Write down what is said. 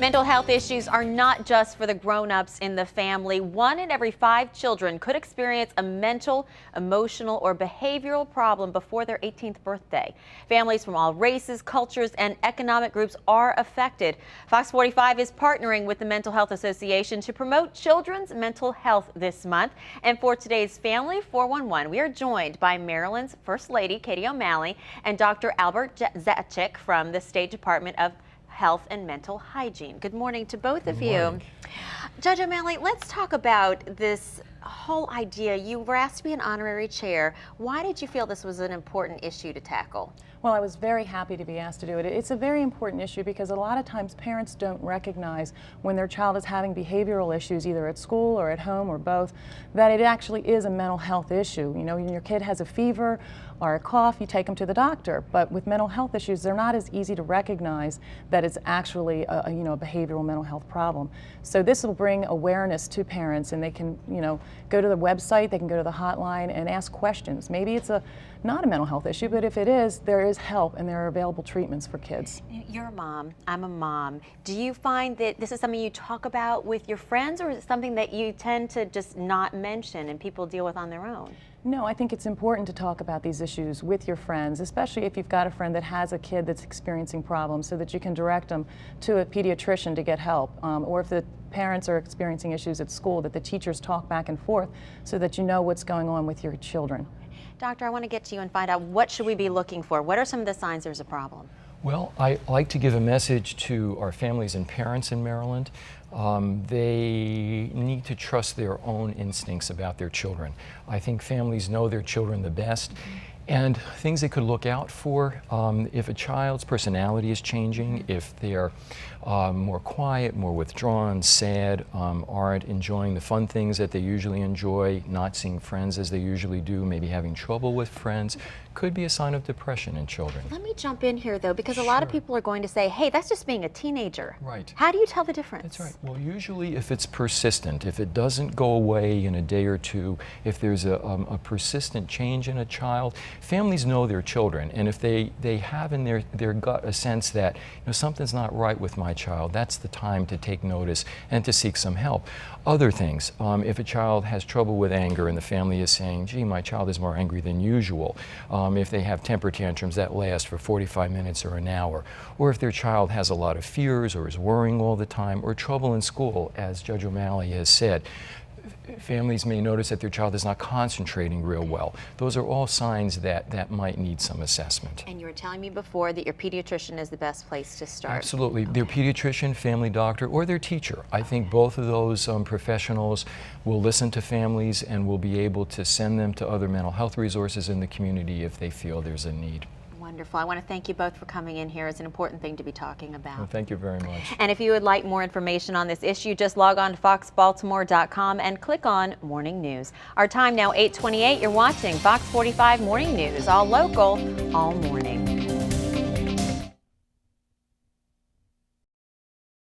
Mental health issues are not just for the grown-ups in the family. 1 in every 5 children could experience a mental, emotional, or behavioral problem before their 18th birthday. Families from all races, cultures, and economic groups are affected. Fox 45 is partnering with the Mental Health Association to promote children's mental health this month. And for today's Family 411, we are joined by Maryland's First Lady, Katie O'Malley, and Dr. Albert Zacic from the State Department of Health and Mental Hygiene. Good morning to both of you. Judge O'Malley, let's talk about this whole idea. You were asked to be an honorary chair. Why did you feel this was an important issue to tackle? Well, I was very happy to be asked to do it. It's a very important issue because a lot of times parents don't recognize when their child is having behavioral issues, either at school or at home or both, that it actually is a mental health issue. You know, when your kid has a fever or a cough, you take them to the doctor. But with mental health issues, they're not as easy to recognize that it's actually a behavioral mental health problem. So this will bring awareness to parents, and they can, go to the website, they can go to the hotline and ask questions. Maybe it's not a mental health issue, but if it is, there is help and there are available treatments for kids. You're a mom, I'm a mom. Do you find that this is something you talk about with your friends, or is it something that you tend to just not mention and people deal with on their own? No, I think it's important to talk about these issues with your friends, especially if you've got a friend that has a kid that's experiencing problems, so that you can direct them to a pediatrician to get help. Or if the parents are experiencing issues at school, that the teachers talk back and forth so that you know what's going on with your children. Doctor, I want to get to you and find out, what should we be looking for? What are some of the signs there's a problem? Well, I like to give a message to our families and parents in Maryland. They need to trust their own instincts about their children. I think families know their children the best. And things they could look out for, if a child's personality is changing, if they're more quiet, more withdrawn, sad, aren't enjoying the fun things that they usually enjoy, not seeing friends as they usually do, maybe having trouble with friends, could be a sign of depression in children. Let me jump in here, though, because a lot of people are going to say, hey, that's just being a teenager. Right. How do you tell the difference? That's right. Well, usually if it's persistent, if it doesn't go away in a day or two, if there's a persistent change in a child, families know their children, and if they have in their gut a sense that something's not right with my child, that's the time to take notice and to seek some help. Other things, if a child has trouble with anger and the family is saying, gee, my child is more angry than usual, if they have temper tantrums that last for 45 minutes or an hour, or if their child has a lot of fears or is worrying all the time, or trouble in school, as Judge O'Malley has said, families may notice that their child is not concentrating real well. Those are all signs that might need some assessment. And you were telling me before that your pediatrician is the best place to start. Absolutely. Okay. Their pediatrician, family doctor, or their teacher. I think both of those professionals will listen to families and will be able to send them to other mental health resources in the community if they feel there's a need. Wonderful. I want to thank you both for coming in here. It's an important thing to be talking about. Well, thank you very much. And if you would like more information on this issue, just log on to foxbaltimore.com and click on Morning News. Our time now 8:28. You're watching Fox 45 Morning News, all local, all morning.